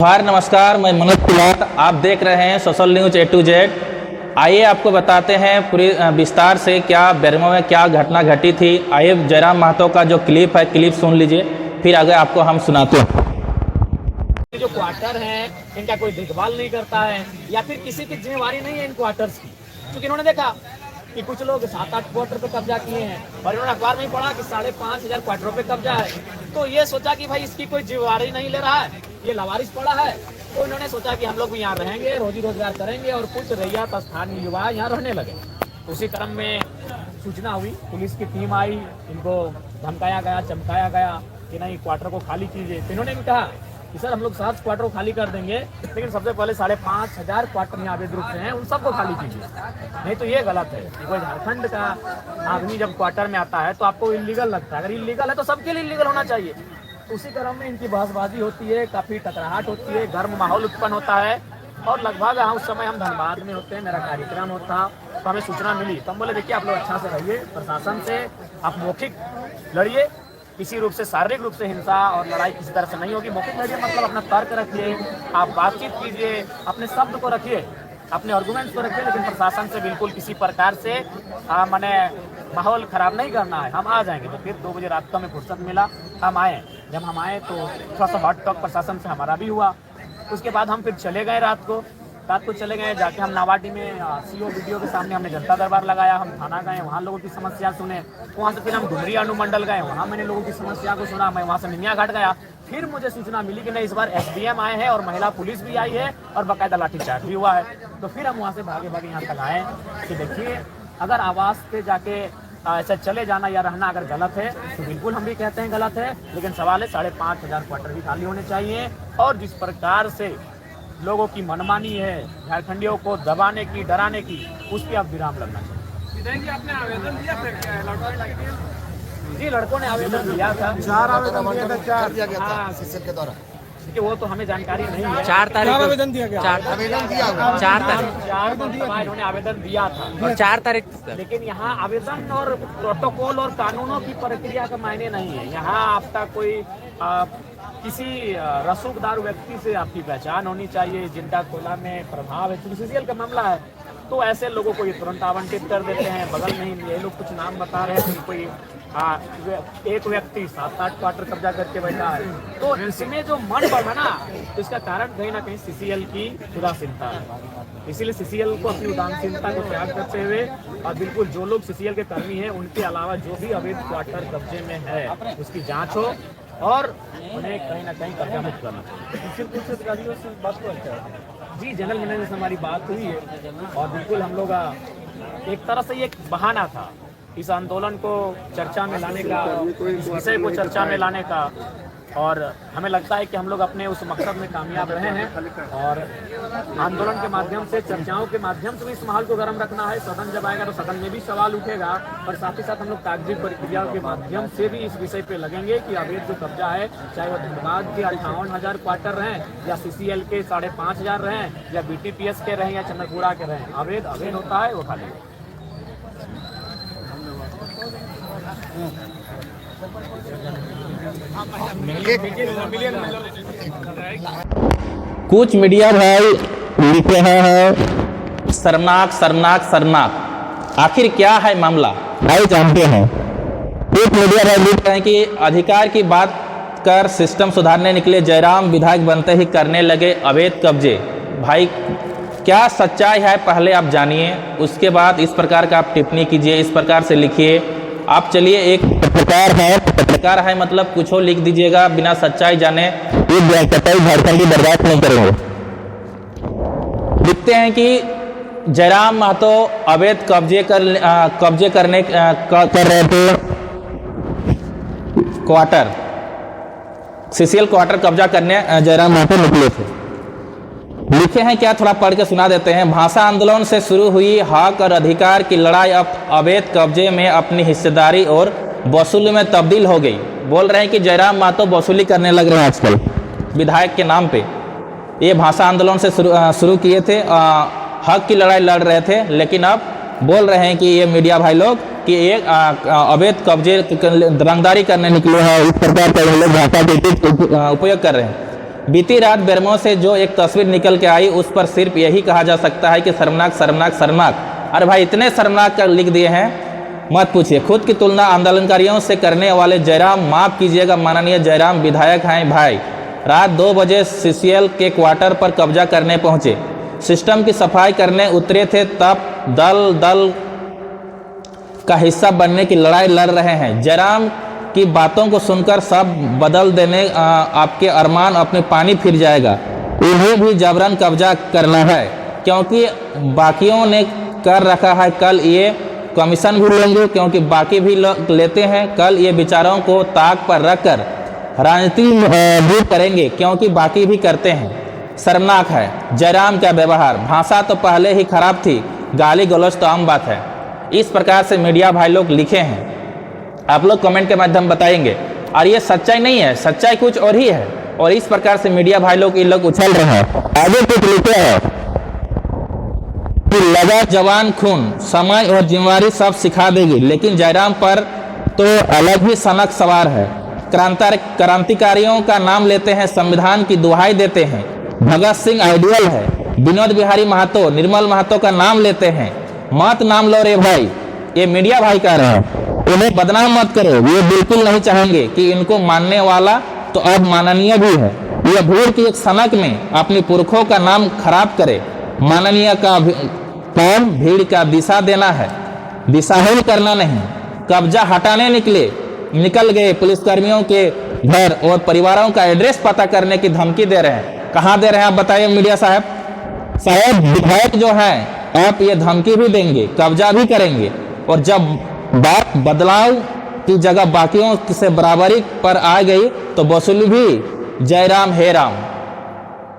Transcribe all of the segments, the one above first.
हार नमस्कार, मैं मनोज कुमार। आप देख रहे हैं social news A to Z। आइए आपको बताते हैं पूरी विस्तार से क्या बैरमो में क्या घटना घटी थी। आइए जयराम महतो का जो क्लिप है, क्लिप सुन लीजिए, फिर आगे आपको हम सुनाते हैं। जो क्वार्टर हैं इनका कोई देखभाल नहीं करता है या फिर किसी की जिम्मेवारी नहीं है इन क्वार्टर्स की, क्योंकि इन्होंने देखा कि कुछ लोग 7-8 क्वार्टर पे कब्जा किए हैं और इन्होंने अखबार में पढ़ा कि 5,500 क्वार्टरों पे कब्जा है। तो ये सोचा कि भाई इसकी कोई जिम्मेवारी नहीं ले रहा है, ये लावारिस पड़ा है। तो इन्होंने सोचा कि हम लोग भी यहाँ रहेंगे, रोजी रोजगार करेंगे और कुछ रैयत स्थानीय युवा यहाँ रहने लगे। उसी क्रम में सूचना हुई, पुलिस की टीम आई, इनको धमकाया गया, चमकाया गया कि नहीं क्वार्टर को खाली कीजिए। तो इन्होंने भी कहा कि सर हम लोग 7 क्वार्टर को खाली कर देंगे, लेकिन सबसे पहले 5,500 क्वार्टर यहाँ अवैध रूप से हैं, उन सबको खाली कीजिए। नहीं तो ये गलत है कि कोई झारखंड का आदमी जब क्वार्टर में आता है तो आपको इलीगल लगता है। अगर इलीगल है तो सबके लिए इलीगल होना चाहिए। उसी क्रम में इनकी बहसबाजी होती है, काफ़ी टकराहट होती है, गर्म माहौल उत्पन्न होता है। और लगभग उस समय हम धनबाद में होते हैं, मेरा कार्यक्रम होता, तो हमें सूचना मिली। तो हम बोले देखिए आप लोग अच्छा से रहिए, प्रशासन से आप मौखिक लड़िए, किसी रूप से शारीरिक रूप से हिंसा और लड़ाई किसी तरह से नहीं होगी। मौखिक लड़िए मतलब अपना तर्क रखिए, आप बातचीत कीजिए, अपने शब्द को रखिए, अपने आर्गूमेंट्स को रखिए, लेकिन प्रशासन से बिल्कुल किसी प्रकार से मैंने माहौल ख़राब नहीं करना है। हम आ जाएंगे। तो फिर 2 बजे रात को हमें फुर्सत मिला, हम आए। जब हम आए तो थोड़ा सा हॉट टॉक प्रशासन से हमारा भी हुआ। उसके बाद हम फिर चले गए रात को चले गए। जाके हम नावाडी में CO वीडियो के सामने हमने जनता दरबार लगाया। हम थाना गए, वहाँ लोगों की समस्या सुने। वहाँ से फिर हम डुमरी अनुमंडल गए, वहाँ मैंने लोगों की समस्या को सुना। मैं वहाँ से निमिया घाट गया। फिर मुझे सूचना मिली कि नहीं इस बार SDM आए हैं और महिला पुलिस भी आई है और बाकायदा लाठीचार्ज भी हुआ है। तो फिर हम वहाँ से भागे यहाँ तक आए कि देखिए अगर आवास पे जाके ऐसा चले जाना या रहना अगर गलत है तो बिल्कुल हम भी कहते हैं गलत है, लेकिन सवाल है 5,500 क्वार्टर भी खाली होने चाहिए। और जिस प्रकार से लोगों की मनमानी है झारखंडियों को दबाने की, डराने की, उस पर अब विराम लगना चाहिए। आपने आवेदन दिया था? जी, लड़कों ने आवेदन दिया था। 4 आवेदन दिया था। 4 दिया गया था CCL के द्वारा। देखिए वो तो हमें जानकारी नहीं है। 4 तारीख को आवेदन दिया गया। 4 आवेदन दिया 4 तारीख इन्होंने आवेदन दिया था और 4 तारीख। लेकिन यहाँ आवेदन और प्रोटोकॉल और कानूनों की प्रक्रिया का मायने नहीं है। यहाँ आपका कोई किसी रसूखदार व्यक्ति से आपकी पहचान होनी चाहिए, जिनका कोयला में प्रभाव है। क्योंकि CCL का मामला है तो ऐसे लोगों को ये तुरंत आवंटित कर देते हैं। बगल में ही ये लोग कुछ नाम बता रहे हैं कि कोई एक व्यक्ति 7-8 क्वार्टर कब्जा करके बैठा है। तो इसमें जो मन बढ़ा ना, तो इसका कारण कहीं ना कहीं CCL की उदासीनता है। इसीलिए CCL को अपनी उदासीनता को त्याग करते हुए और बिल्कुल जो लोग CCL के कर्मी हैं उनके अलावा जो भी अवैध क्वार्टर कब्जे में है उसकी जाँच हो और उन्हें कहीं ना कहीं कब्जा मुक्त करना चाहिए। जी, जनरल मैनेजर से हमारी बात हुई है और बिल्कुल हम लोग एक तरह से ये एक बहाना था इस आंदोलन को चर्चा में लाने का, इस विषय को चर्चा में लाने का। और हमें लगता है कि हम लोग अपने उस मकसद में कामयाब रहे हैं और आंदोलन के माध्यम से, चर्चाओं के माध्यम से भी इस माहौल को गर्म रखना है। सदन जब आएगा तो सदन में भी सवाल उठेगा और साथ ही साथ हम लोग कागजी प्रक्रियाओं के माध्यम से भी इस विषय पे लगेंगे कि अवैध जो कब्जा है, चाहे वो धनबाद के 58,000 क्वार्टर रहें या CCL के 5,500 रहें या BTPS के रहें या चंद्रपुरा के रहें, अवैध होता है वो खाली। कुछ मीडिया भाई लिख रहे हैं शर्मनाक शर्मनाक शर्मनाक। आखिर क्या है मामला, आइए जानते हैं। एक मीडिया भाई लिख रहे हैं कि अधिकार की बात कर सिस्टम सुधारने निकले जयराम, विधायक बनते ही करने लगे अवैध कब्जे। भाई क्या सच्चाई है पहले आप जानिए, उसके बाद इस प्रकार का आप टिप्पणी कीजिए, इस प्रकार से लिखिए। आप चलिए, एक पत्रकार है मतलब कुछ लिख दीजिएगा बिना सच्चाई जाने, ये झारखंडी बर्दाश्त नहीं करेंगे। लिखते हैं कि जयराम महतो अवैध कब्जे कर रहे थे क्वार्टर, CCL क्वार्टर कब्जा करने जयराम महतो निकले थे। लिखे हैं क्या, थोड़ा पढ़ के सुना देते हैं। भाषा आंदोलन से शुरू हुई हक और अधिकार की लड़ाई अब अवैध कब्जे में अपनी हिस्सेदारी और वसूली में तब्दील हो गई। बोल रहे हैं कि जयराम महतो वसूली करने लग रहे हैं आजकल विधायक के नाम पे। ये भाषा आंदोलन से शुरू किए थे, हक की लड़ाई लड़ रहे थे, लेकिन अब बोल रहे हैं कि ये मीडिया भाई लोग कि ये अवैध कब्जे रंगदारी करने निकले हैं, इस प्रकार का लोग भाषा के उपयोग कर रहे हैं। बीती रात बेरमो से जो एक तस्वीर निकल के आई उस पर सिर्फ यही कहा जा सकता है कि शर्मनाक शर्मनाक शर्मनाक। अरे भाई इतने शर्मनाक कर लिख दिए हैं मत पूछिए। खुद की तुलना आंदोलनकारियों से करने वाले जयराम, माफ़ कीजिएगा माननीय जयराम विधायक हैं भाई, रात 2 बजे सीसीएल के क्वार्टर पर कब्जा करने पहुंचे, सिस्टम की सफाई करने उतरे थे, तब दल का हिस्सा बनने की लड़ाई लड़ रहे हैं। जयराम की बातों को सुनकर सब बदल देने आपके अरमान अपने पानी फिर जाएगा। उन्हें भी जबरन कब्जा करना है क्योंकि बाकियों ने कर रखा है। कल ये कमीशन भी लेंगे क्योंकि बाकी भी लेते हैं। कल ये विचारों को ताक पर रखकर राजनीति भी करेंगे क्योंकि बाकी भी करते हैं। शर्मनाक है जयराम का व्यवहार, भाषा तो पहले ही खराब थी, गाली गलौज तो आम बात है। इस प्रकार से मीडिया भाई लोग लिखे हैं, आप लोग कमेंट के माध्यम बताएंगे। और ये सच्चाई नहीं है, सच्चाई कुछ और ही है। और इस प्रकार से मीडिया भाई लोग इन लोग उछल रहे हैं। आगे कुछ लिखे हैं कि लगा जवान खून, समय और जिम्मेवारी सब सिखा देगी, लेकिन जयराम पर तो अलग ही सनक सवार है। क्रांतिकारियों का नाम लेते हैं, संविधान की दुहाई देते हैं, भगत सिंह आइडियल है। विनोद बिहारी महतो, निर्मल महतो का नाम लेते हैं। मत नाम लो रे भाई, ये मीडिया भाई कह रहे हैं। उन्हें बदनाम मत करो, ये बिल्कुल नहीं चाहेंगे कि इनको मानने वाला तो अब माननीय भी है। यह भीड़ की एक सनक में अपने पुरखों का नाम खराब करे। माननीय का काम भीड़ का दिशा देना है, दिशाहीन करना नहीं। कब्जा हटाने निकल गए पुलिसकर्मियों के घर और परिवारों का एड्रेस पता करने की धमकी दे रहे हैं। कहाँ दे रहे हैं आप बताइए मीडिया साहब? विधायक जो हैं आप ये धमकी भी देंगे, कब्जा भी करेंगे, और जब बात बदलाव की जगह बाकियों से बराबरी पर आ गई तो वसूली भी जयराम हे राम।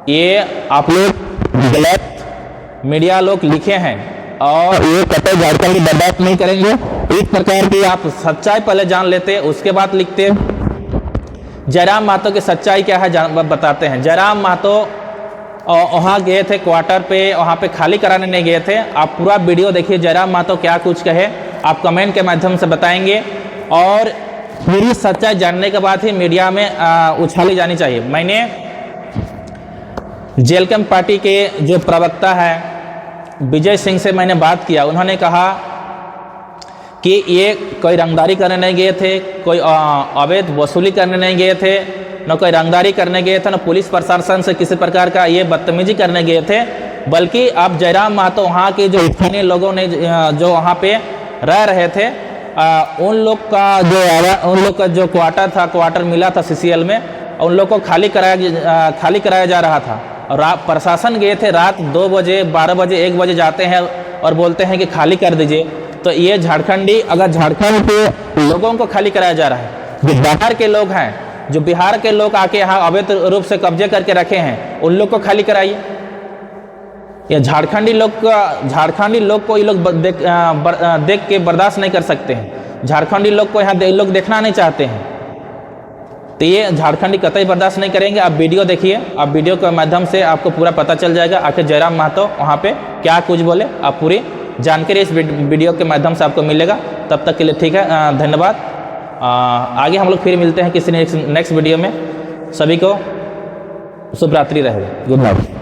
ये आप लोग गलत मीडिया लोग लिखे हैं और ये कतई झारखंड की बर्दाश्त नहीं करेंगे। इस प्रकार की आप सच्चाई पहले जान लेते उसके बाद लिखते। जयराम महतो की सच्चाई क्या है बताते हैं। जयराम महतो वहाँ गए थे क्वार्टर पे, वहाँ पे खाली कराने नहीं गए थे। आप पूरा वीडियो देखिए, जयराम महतो क्या कुछ कहे आप कमेंट के माध्यम से बताएंगे। और पूरी सच्चाई जानने के बाद ही मीडिया में उछाली जानी चाहिए। मैंने जेल कैंप पार्टी के जो प्रवक्ता है विजय सिंह से मैंने बात किया। उन्होंने कहा कि ये कोई रंगदारी करने नहीं गए थे, कोई अवैध वसूली करने नहीं गए थे, न कोई रंगदारी करने गए थे, न पुलिस प्रशासन से किसी प्रकार का ये बदतमीजी करने गए थे, बल्कि अब जयराम महतो वहाँ के जो स्थानीय लोगों ने जो वहाँ पे रह रहे थे उन लोग का जो क्वार्टर मिला था सीसीएल में, उन लोग को खाली कराया जा रहा था। और प्रशासन गए थे रात 2 बजे 12 बजे 1 बजे जाते हैं और बोलते हैं कि खाली कर दीजिए। तो ये झारखंडी, अगर झारखंड के लोगों को खाली कराया जा रहा है, जो बिहार के लोग हैं, जो बिहार के लोग आके यहाँ अवैध रूप से कब्जे करके रखे हैं, उन लोग को खाली कराइए। ये झारखंडी लोग को ये लोग देख के बर्दाश्त नहीं कर सकते हैं। झारखंडी लोग को यहाँ लोग देखना नहीं चाहते हैं, तो ये झारखंडी कतई बर्दाश्त नहीं करेंगे। आप वीडियो देखिए, आप वीडियो के माध्यम से आपको पूरा पता चल जाएगा आखिर जयराम महतो वहाँ पे क्या कुछ बोले। आप पूरी जानकारी इस वीडियो के माध्यम से आपको मिलेगा। तब तक के लिए ठीक है, धन्यवाद। आगे हम लोग फिर मिलते हैं किसी नेक्स्ट वीडियो में। सभी को शुभ रात्रि रहे, गुड नाइट।